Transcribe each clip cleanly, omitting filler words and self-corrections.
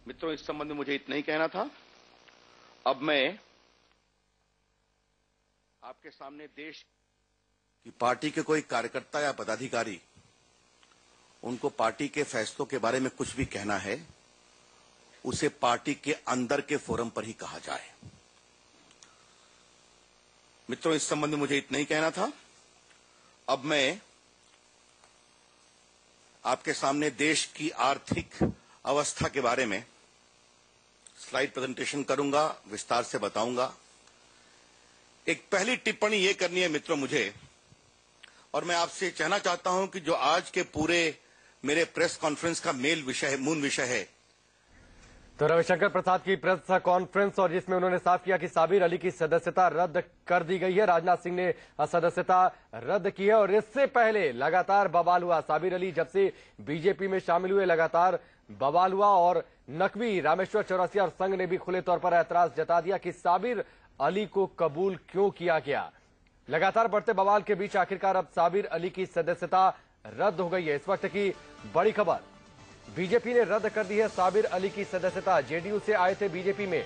मित्रों, इस संबंध में मुझे इतना ही कहना था। अब मैं आपके सामने देश की पार्टी के कोई कार्यकर्ता या पदाधिकारी उनको पार्टी के फैसलों के बारे में कुछ भी कहना है, उसे पार्टी के अंदर के फोरम पर ही कहा जाए। मित्रों, इस संबंध में मुझे इतना ही कहना था। अब मैं आपके सामने देश की आर्थिक अवस्था के बारे में स्लाइड प्रेजेंटेशन करूंगा, विस्तार से बताऊंगा। एक पहली टिप्पणी यह करनी है मित्रों मुझे, और मैं आपसे कहना चाहता हूं कि जो आज के पूरे मेरे प्रेस कॉन्फ्रेंस का मूल विषय है। तो रविशंकर प्रसाद की प्रेस कॉन्फ्रेंस, और जिसमें उन्होंने साफ किया कि साबिर अली की सदस्यता रद्द कर दी गई है। राजनाथ सिंह ने सदस्यता रद्द की है, और इससे पहले लगातार बवाल हुआ। साबिर अली जब से बीजेपी में शामिल हुए, लगातार बवाल हुआ, और नकवी, रामेश्वर चौरसिया और संघ ने भी खुले तौर पर ऐतराज जता दिया कि साबिर अली को कबूल क्यों किया गया। लगातार बढ़ते बवाल के बीच आखिरकार अब साबिर अली की सदस्यता रद्द हो गई है। इस वक्त की बड़ी खबर, बीजेपी ने रद्द कर दी है साबिर अली की सदस्यता। जेडीयू से आए थे बीजेपी में,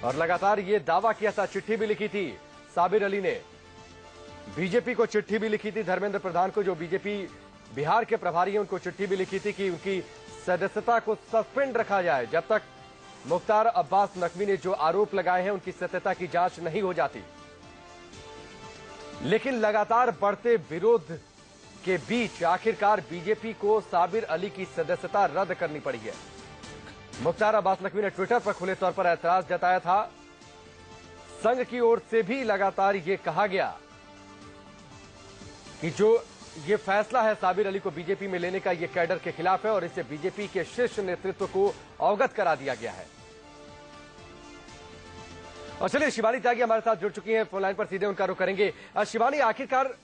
और लगातार ये दावा किया था, चिट्ठी भी लिखी थी साबिर अली ने, बीजेपी को चिट्ठी भी लिखी थी, धर्मेंद्र प्रधान को, जो बीजेपी बिहार के प्रभारी हैं, उनको चिट्ठी भी लिखी थी कि उनकी सदस्यता को सस्पेंड रखा जाए जब तक मुख्तार अब्बास नकवी ने जो आरोप लगाए हैं उनकी सत्यता की जांच नहीं हो जाती। लेकिन लगातार बढ़ते विरोध के बीच आखिरकार बीजेपी को साबिर अली की सदस्यता रद्द करनी पड़ी है। मुख्तार अब्बास नकवी ने ट्विटर पर खुले तौर पर ऐतराज जताया था। संघ की ओर से भी लगातार यह कहा गया कि जो ये फैसला है साबिर अली को बीजेपी में लेने का, ये कैडर के खिलाफ है, और इससे बीजेपी के शीर्ष नेतृत्व को अवगत करा दिया गया है। और चलिए, शिवानी त्यागी हमारे साथ जुड़ चुकी हैं फोन लाइन पर, सीधे उनका रुख करेंगे। शिवानी, आखिरकार,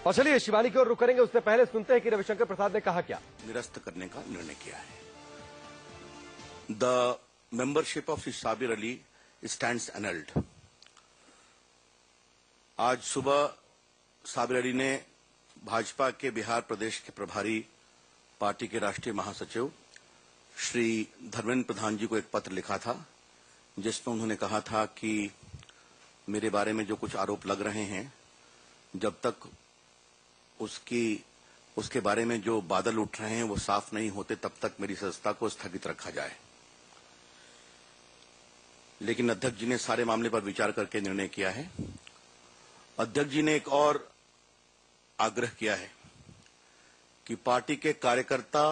और चलिए शिवानी की ओर रुख करेंगे, उससे पहले सुनते हैं कि रविशंकर प्रसाद ने कहा क्या। निरस्त करने का निर्णय किया है। The membership of Sabir Ali stands एनल्ड। आज सुबह साबिर अली ने भाजपा के बिहार प्रदेश के प्रभारी, पार्टी के राष्ट्रीय महासचिव श्री धर्मेंद्र प्रधान जी को एक पत्र लिखा था, जिसमें उन्होंने कहा था कि मेरे बारे में जो कुछ आरोप लग रहे हैं, जब तक उसके बारे में जो बादल उठ रहे हैं वो साफ नहीं होते, तब तक मेरी सदस्यता को स्थगित रखा जाए। लेकिन अध्यक्ष जी ने सारे मामले पर विचार करके निर्णय किया है। अध्यक्ष जी ने एक और आग्रह किया है कि पार्टी के कार्यकर्ता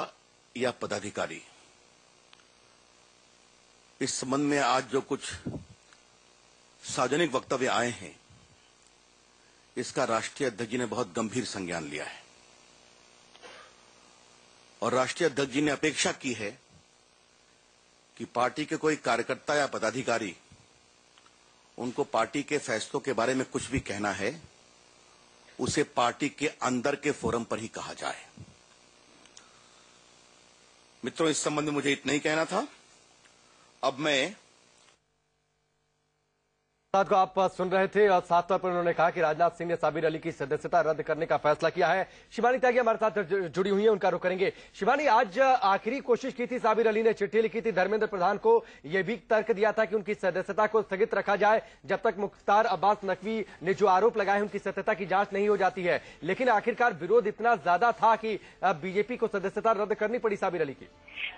या पदाधिकारी, इस संबंध में आज जो कुछ सार्वजनिक वक्तव्य आए हैं, इसका राष्ट्रीय अध्यक्ष जी ने बहुत गंभीर संज्ञान लिया है, और राष्ट्रीय अध्यक्ष जी ने अपेक्षा की है कि पार्टी के कोई कार्यकर्ता या पदाधिकारी उनको पार्टी के फैसलों के बारे में कुछ भी कहना है, उसे पार्टी के अंदर के फोरम पर ही कहा जाए। मित्रों, इस संबंध में मुझे इतना ही कहना था। अब मैं को आप सुन रहे थे, और साथ तौर पर उन्होंने कहा कि राजनाथ सिंह ने साबिर अली की सदस्यता रद्द करने का फैसला किया है। शिवानी त्यागी हमारे साथ जुड़ी हुई है, उनका रुख करेंगे। शिवानी, आज आखिरी कोशिश की थी साबिर अली ने, चिट्ठी लिखी थी धर्मेंद्र प्रधान को, यह भी तर्क दिया था कि उनकी सदस्यता को स्थगित रखा जाए जब तक मुख्तार अब्बास नकवी ने जो आरोप लगाए उनकी सत्यता की जांच नहीं हो जाती है। लेकिन आखिरकार विरोध इतना ज्यादा था कि बीजेपी को सदस्यता रद्द करनी पड़ी साबिर अली की।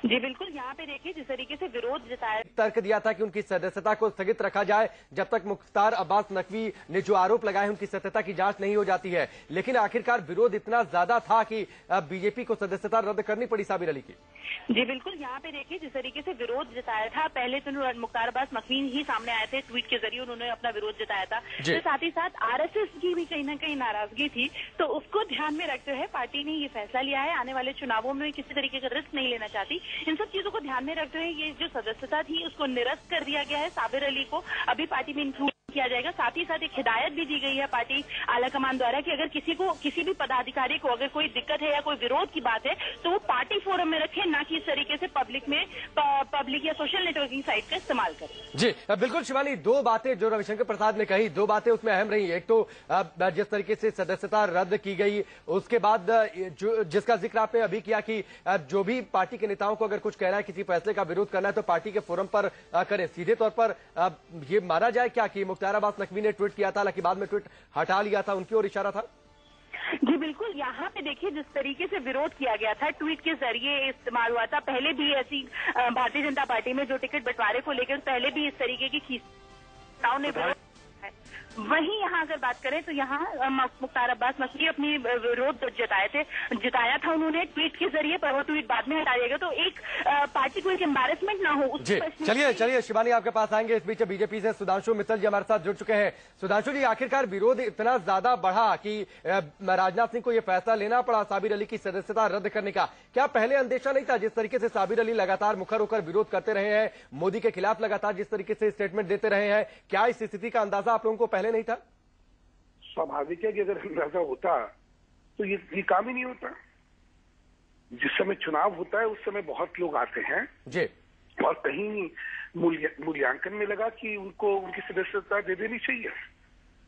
जी बिल्कुल, यहाँ पे देखिए जिस तरीके से विरोध जताया, तर्क दिया था कि उनकी सदस्यता को स्थगित रखा जाए जब तक मुख्तार अब्बास नकवी ने जो आरोप लगाए उनकी सत्यता की जांच नहीं हो जाती है। लेकिन आखिरकार विरोध इतना ज्यादा था कि बीजेपी को सदस्यता रद्द करनी पड़ी साबिर अली की। जी बिल्कुल, यहाँ पे देखिए जिस तरीके से विरोध जताया था, पहले तो मुख्तार अब्बास नकवी ही सामने आए थे, ट्वीट के जरिए उन्होंने अपना विरोध जताया था। तो साथ ही साथ आरएसएस की भी कहीं ना कहीं नाराजगी थी, तो उसको ध्यान में रखते हुए पार्टी ने ये फैसला लिया है, आने वाले चुनावों में किसी तरीके का रिस्क नहीं लेना चाहती। इन सब चीजों को ध्यान में रखते हुए ये जो सदस्यता थी उसको निरस्त कर दिया गया है। साबिर अली को अभी पार्टी में इंक्लूड किया जाएगा। साथ ही साथ एक हिदायत भी दी गई है पार्टी आलाकमान द्वारा कि अगर किसी भी पदाधिकारी को अगर कोई दिक्कत है या कोई विरोध की बात है तो वो पार्टी फोरम में रखें, ना कि इस तरीके से पब्लिक या सोशल नेटवर्किंग साइट का इस्तेमाल करें। जी बिल्कुल शिवानी, दो बातें जो रविशंकर प्रसाद ने कही, दो बातें उसमें अहम रही। एक तो जिस तरीके से सदस्यता रद्द की गई, उसके बाद जिसका जिक्र आपने अभी किया कि जो भी पार्टी के नेताओं को अगर कुछ कहना है, किसी फैसले का विरोध करना है तो पार्टी के फोरम पर करें। सीधे तौर पर ये माना जाए क्या कि मुख्तार अब्बास नकवी ने ट्वीट किया था, हालांकि बाद में ट्वीट हटा लिया था, उनकी ओर इशारा था? जी बिल्कुल, यहाँ पे देखिए जिस तरीके से विरोध किया गया था, ट्वीट के जरिए इस्तेमाल हुआ था। पहले भी ऐसी भारतीय जनता पार्टी में जो टिकट बंटवारे को लेकर पहले भी इस तरीके की खींचताओं ने वहीं यहाँ अगर बात करें तो यहाँ मुख्तार अब्बास नकवी अपनी विरोध जताया था उन्होंने ट्वीट के जरिए, पर वो ट्वीट बाद में हटा दिएगा तो एक पार्टी को एक एम्बैरेसमेंट ना हो। चलिए शिवानी आपके पास आएंगे। इस बीच बीजेपी से सुधांशु मित्तल जी हमारे साथ जुड़ चुके हैं। सुधांशु जी, आखिरकार विरोध इतना ज्यादा बढ़ा कि राजनाथ सिंह को यह फैसला लेना पड़ा साबिर अली की सदस्यता रद्द करने का। क्या पहले अंदेशा नहीं था? जिस तरीके से साबिर अली लगातार मुखर होकर विरोध करते रहे हैं, मोदी के खिलाफ लगातार जिस तरीके से स्टेटमेंट देते रहे हैं, क्या इस स्थिति का अंदाजा आप लोगों को पहले नहीं था? स्वाभाविक है कि अगर अंदाजा होता तो ये काम ही नहीं होता। जिस समय चुनाव होता है उस समय बहुत लोग आते हैं जी, और कहीं मूल्यांकन में लगा कि उनको उनकी सदस्यता दे देनी चाहिए,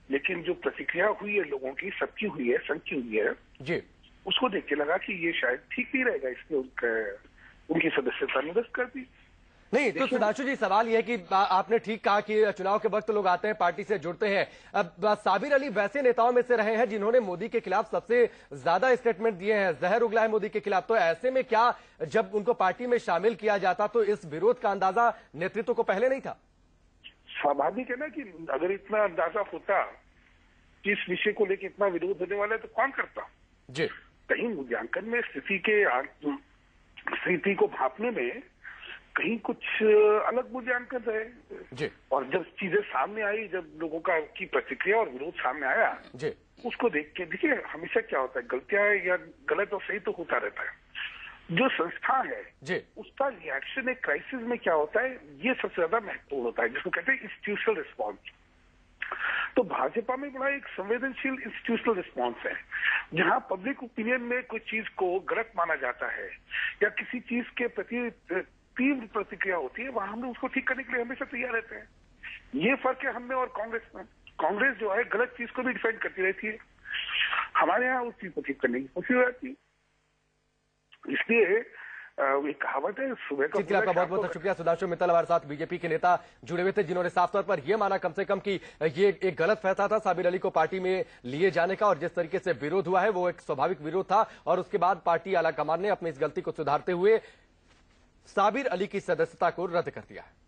लेकिन जो प्रतिक्रिया हुई है लोगों की, सबकी हुई है, संघ की हुई है जी, उसको देख के लगा कि ये शायद ठीक नहीं रहेगा, इसलिए उनकी सदस्यता निरस्त कर दी। नहीं तो सुधांशु जी, सवाल यह है कि आपने ठीक कहा कि चुनाव के वक्त लोग आते हैं, पार्टी से जुड़ते हैं। अब साबिर अली वैसे नेताओं में से रहे हैं जिन्होंने मोदी के खिलाफ सबसे ज्यादा स्टेटमेंट दिए हैं, जहर उगला है मोदी के खिलाफ। तो ऐसे में क्या जब उनको पार्टी में शामिल किया जाता तो इस विरोध का अंदाजा नेतृत्व को पहले नहीं था? स्वाभाविक है ना कि अगर इतना अंदाजा होता कि इस विषय को लेकर इतना विरोध होने वाला है तो कौन करता जी। कहीं मूल्यांकन में स्थिति को भांपने में कहीं कुछ अलग मूल्यांकन रहे जी, और जब चीजें सामने आई, जब लोगों की प्रतिक्रिया और विरोध सामने आया जी, उसको देख के देखिए हमेशा क्या होता है, गलतियां या गलत और सही तो होता रहता है। जो संस्था है जी, उसका रिएक्शन एक क्राइसिस में क्या होता है, ये सबसे ज्यादा महत्वपूर्ण होता है, जिसको कहते हैं इंस्टीट्यूशनल रिस्पॉन्स। तो भाजपा में बड़ा एक संवेदनशील इंस्टीट्यूशनल रिस्पॉन्स है, जहां पब्लिक ओपिनियन में कोई चीज को गलत माना जाता है या किसी चीज के प्रति तीव्र प्रतिक्रिया होती है, वहां हम लोग उसको ठीक करने के लिए हमेशा तैयार रहते हैं। ये फर्क है हम में और कांग्रेस में। कांग्रेस जो है गलत चीज को भी डिफेंड करती रहती है, हमारे यहाँ उस चीज को ठीक करने की कोशिश रहती है। इसलिए एक कहावत है, सुबह का आपका बहुत बहुत शुक्रिया। सुधांशु मित्तल हमारे साथ बीजेपी के नेता जुड़े हुए थे, जिन्होंने साफ तौर पर यह माना कम से कम कि ये एक गलत फैसला था साबिर अली को पार्टी में लिए जाने का, और जिस तरीके से विरोध हुआ है वो एक स्वाभाविक विरोध था, और उसके बाद पार्टी आलाकमान ने अपनी इस गलती को सुधारते हुए साबिर अली की सदस्यता को रद्द कर दिया है।